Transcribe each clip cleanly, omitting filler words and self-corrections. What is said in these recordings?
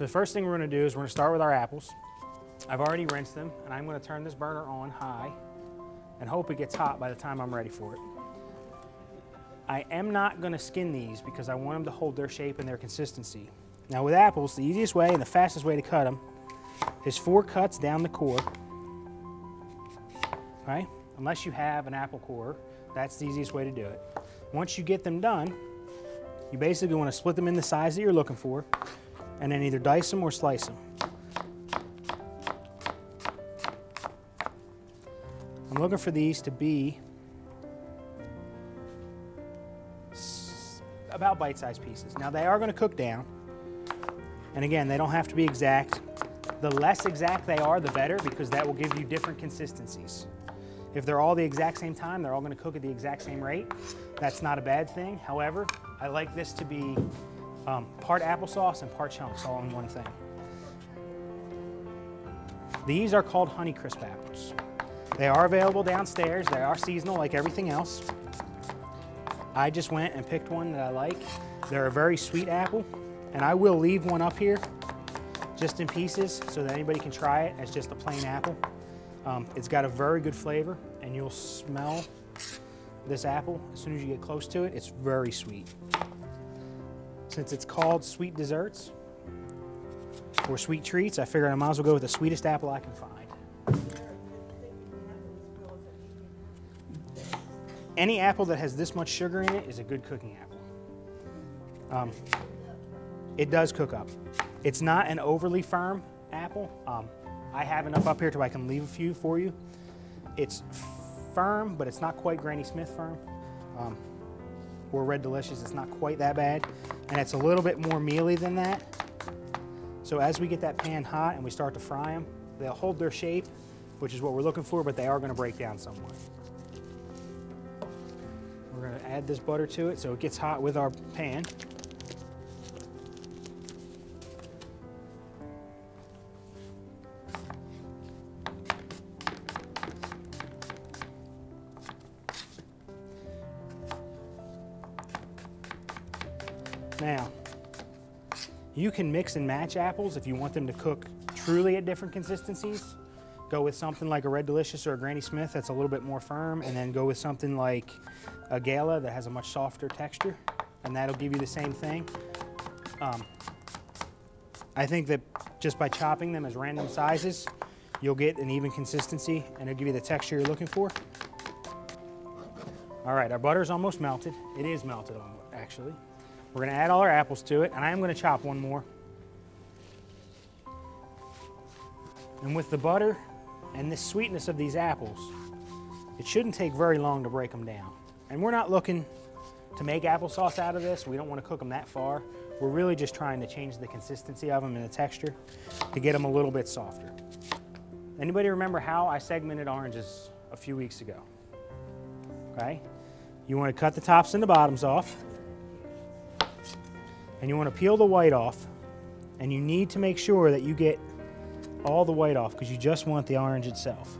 So the first thing we're going to do is we're going to start with our apples. I've already rinsed them, and I'm going to turn this burner on high and hope it gets hot by the time I'm ready for it. I am not going to skin these because I want them to hold their shape and their consistency. Now with apples, the easiest way and the fastest way to cut them is 4 cuts down the core. Right? Unless you have an apple core, that's the easiest way to do it. Once you get them done, you basically want to split them in the size that you're looking for and then either dice them or slice them. I'm looking for these to be about bite-sized pieces. Now they are going to cook down, and again, they don't have to be exact. The less exact they are, the better, because that will give you different consistencies. If they're all the exact same time, they're all going to cook at the exact same rate. That's not a bad thing. However, I like this to be part applesauce and part chunks all in one thing. These are called Honeycrisp apples. They are available downstairs. They are seasonal like everything else. I just went and picked one that I like. They're a very sweet apple, and I will leave one up here just in pieces so that anybody can try it as just a plain apple. It's got a very good flavor, and you'll smell this apple as soon as you get close to it. It's very sweet. Since it's called sweet desserts or sweet treats, I figured I might as well go with the sweetest apple I can find. Any apple that has this much sugar in it is a good cooking apple. It does cook up. It's not an overly firm apple. I have enough up here to I can leave a few for you. It's firm, but it's not quite Granny Smith firm. Or Red Delicious, it's not quite that bad. And it's a little bit more mealy than that. So as we get that pan hot and we start to fry them, they'll hold their shape, which is what we're looking for, but they are going to break down somewhat. We're going to add this butter to it so it gets hot with our pan. Now, you can mix and match apples if you want them to cook truly at different consistencies. Go with something like a Red Delicious or a Granny Smith that's a little bit more firm, and then go with something like a Gala that has a much softer texture, and that'll give you the same thing. I think that just by chopping them as random sizes, you'll get an even consistency, and it'll give you the texture you're looking for. All right, our butter's almost melted. It is melted, actually. We're going to add all our apples to it, and I am going to chop one more. And with the butter and the sweetness of these apples, it shouldn't take very long to break them down. And we're not looking to make applesauce out of this. We don't want to cook them that far. We're really just trying to change the consistency of them and the texture to get them a little bit softer. Anybody remember how I segmented oranges a few weeks ago? Okay? You want to cut the tops and the bottoms off. And you want to peel the white off, and you need to make sure that you get all the white off because you just want the orange itself.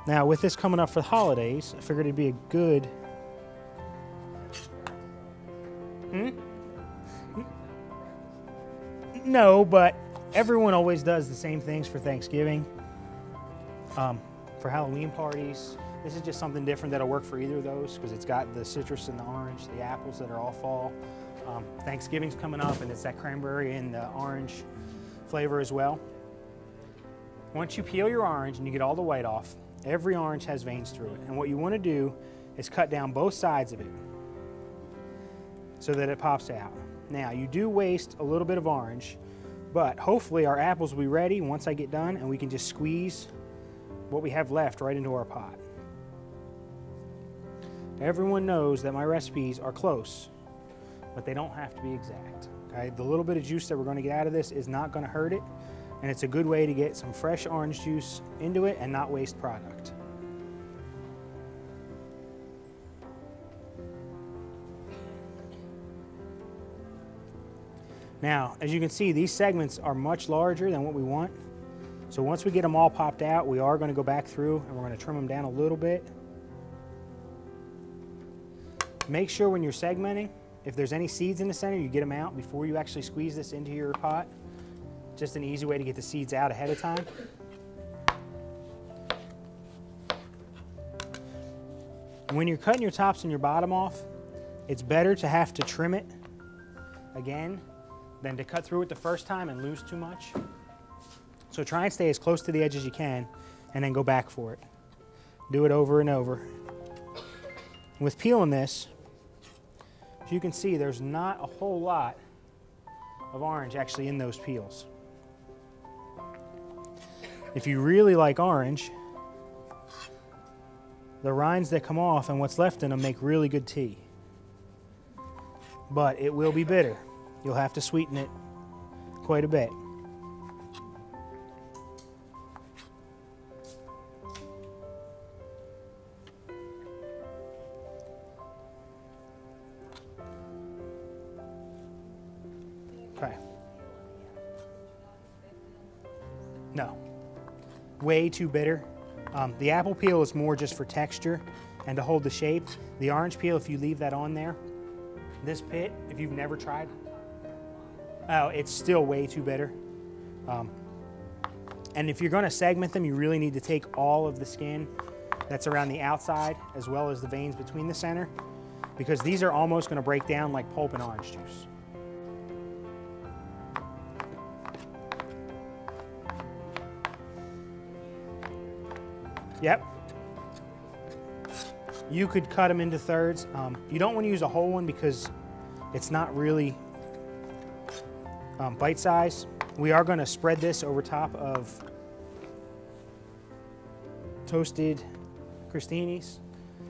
Now with this coming up for the holidays, I figured it'd be a good No, but everyone always does the same things for Thanksgiving. For Halloween parties, this is just something different that'll work for either of those because it's got the citrus and the orange, the apples that are all fall. Thanksgiving's coming up, and it's that cranberry and the orange flavor as well. Once you peel your orange and you get all the white off, every orange has veins through it. And what you want to do is cut down both sides of it so that it pops out. Now, you do waste a little bit of orange, but hopefully our apples will be ready once I get done, and we can just squeeze what we have left right into our pot. Everyone knows that my recipes are close, but they don't have to be exact. Okay? The little bit of juice that we're going to get out of this is not going to hurt it, and it's a good way to get some fresh orange juice into it and not waste product. Now, as you can see, these segments are much larger than what we want. So once we get them all popped out, we are going to go back through and we're going to trim them down a little bit. Make sure when you're segmenting, if there's any seeds in the center, you get them out before you actually squeeze this into your pot. Just an easy way to get the seeds out ahead of time. When you're cutting your tops and your bottom off, it's better to have to trim it again than to cut through it the first time and lose too much. So try and stay as close to the edge as you can and then go back for it. Do it over and over. With peeling this, as you can see, there's not a whole lot of orange actually in those peels. If you really like orange, the rinds that come off and what's left in them make really good tea. But it will be bitter. You'll have to sweeten it quite a bit. Okay. No. Way too bitter. The apple peel is more just for texture and to hold the shape. The orange peel, if you leave that on there, this pit, if you've never tried, oh, it's still way too bitter. And if you're going to segment them, you really need to take all of the skin that's around the outside as well as the veins between the center, because these are almost going to break down like pulp and orange juice. Yep. You could cut them into thirds. You don't want to use a whole one because it's not really bite size. We are going to spread this over top of toasted crostinis,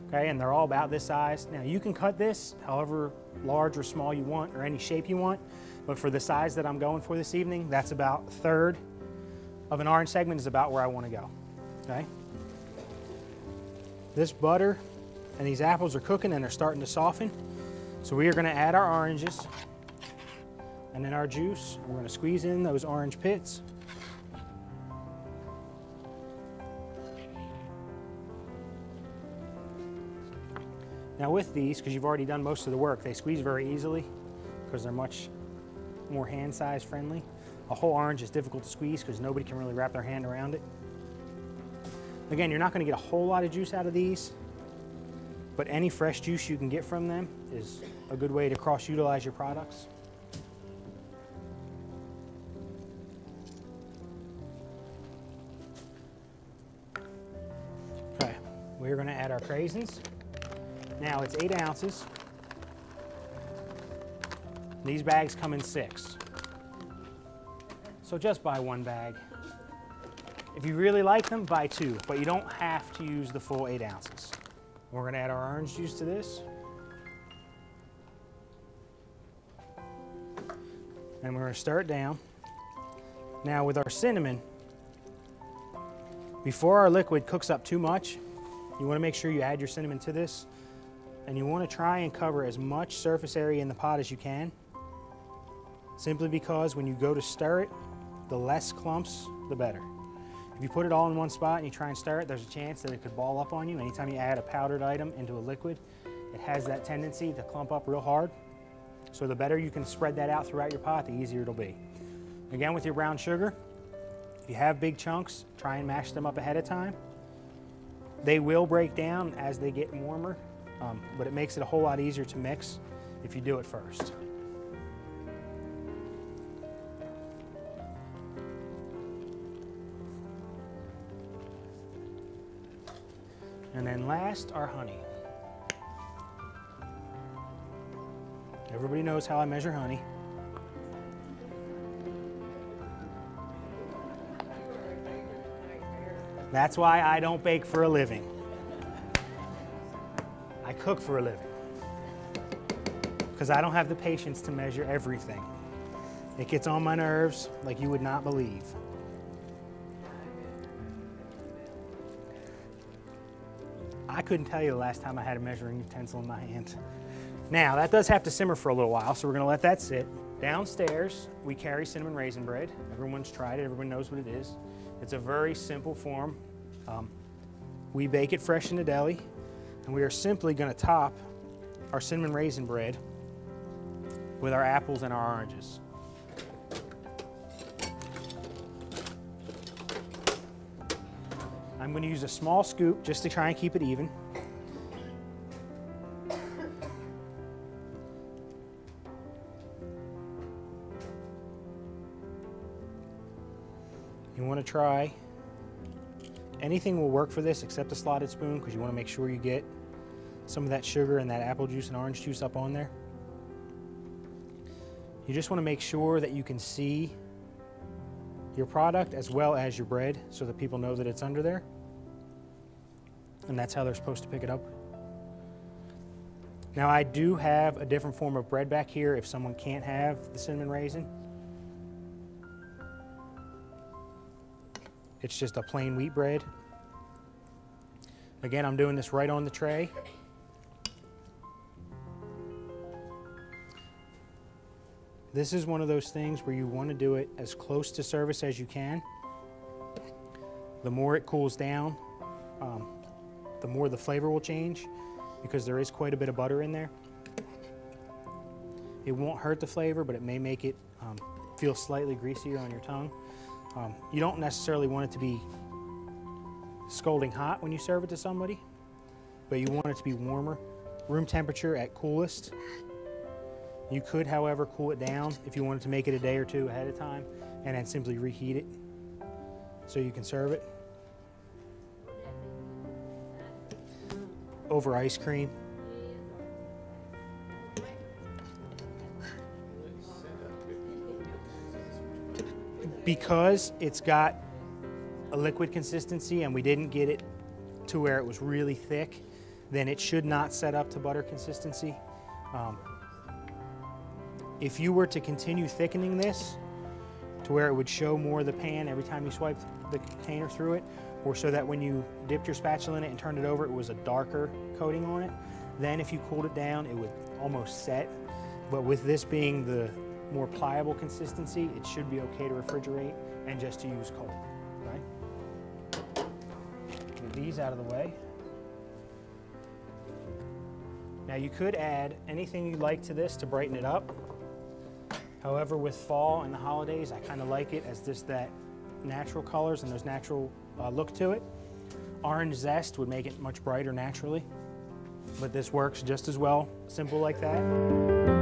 okay, and they're all about this size. Now you can cut this however large or small you want or any shape you want, but for the size that I'm going for this evening, that's about a third of an orange segment is about where I want to go, okay? This butter and these apples are cooking and they're starting to soften. So we are going to add our oranges and then our juice. We're going to squeeze in those orange pits. Now with these, because you've already done most of the work, they squeeze very easily because they're much more hand size friendly. A whole orange is difficult to squeeze because nobody can really wrap their hand around it. Again, you're not going to get a whole lot of juice out of these, but any fresh juice you can get from them is a good way to cross-utilize your products. Okay, we're going to add our craisins. Now it's 8 ounces. These bags come in 6. So just buy 1 bag. If you really like them, buy 2, but you don't have to use the full 8 ounces. We're going to add our orange juice to this. And we're going to stir it down. Now with our cinnamon, before our liquid cooks up too much, you want to make sure you add your cinnamon to this, and you want to try and cover as much surface area in the pot as you can, simply because when you go to stir it, the less clumps, the better. If you put it all in one spot and you try and stir it, there's a chance that it could ball up on you. Anytime you add a powdered item into a liquid, it has that tendency to clump up real hard. So the better you can spread that out throughout your pot, the easier it'll be. Again, with your brown sugar, if you have big chunks, try and mash them up ahead of time. They will break down as they get warmer, but it makes it a whole lot easier to mix if you do it first. And then last, our honey. Everybody knows how I measure honey. That's why I don't bake for a living. I cook for a living. Because I don't have the patience to measure everything. It gets on my nerves like you would not believe. I couldn't tell you the last time I had a measuring utensil in my hand. Now, that does have to simmer for a little while, so we're going to let that sit. Downstairs, we carry cinnamon raisin bread. Everyone's tried it. Everyone knows what it is. It's a very simple form. We bake it fresh in the deli, and we are simply going to top our cinnamon raisin bread with our apples and our oranges. I'm going to use a small scoop just to try and keep it even. You want to try, anything will work for this except a slotted spoon, because you want to make sure you get some of that sugar and that apple juice and orange juice up on there. You just want to make sure that you can see your product as well as your bread so that people know that it's under there. And that's how they're supposed to pick it up. Now I do have a different form of bread back here if someone can't have the cinnamon raisin. It's just a plain wheat bread. Again, I'm doing this right on the tray. This is one of those things where you want to do it as close to service as you can. The more it cools down, the more the flavor will change, because there is quite a bit of butter in there. It won't hurt the flavor, but it may make it feel slightly greasier on your tongue. You don't necessarily want it to be scalding hot when you serve it to somebody, but you want it to be warmer, room temperature at coolest. You could, however, cool it down if you wanted to make it a day or two ahead of time, and then simply reheat it so you can serve it. Over ice cream. Because it's got a liquid consistency and we didn't get it to where it was really thick, then it should not set up to butter consistency. If you were to continue thickening this to where it would show more of the pan every time you swiped the container through it, or so that when you dipped your spatula in it and turned it over, it was a darker coating on it, then if you cooled it down, it would almost set. But with this being the more pliable consistency, it should be okay to refrigerate and just to use cold, right? Get these out of the way. Now you could add anything you like to this to brighten it up. However, with fall and the holidays, I kind of like it as just that natural colors and those natural look to it. Orange zest would make it much brighter naturally, but this works just as well, simple like that.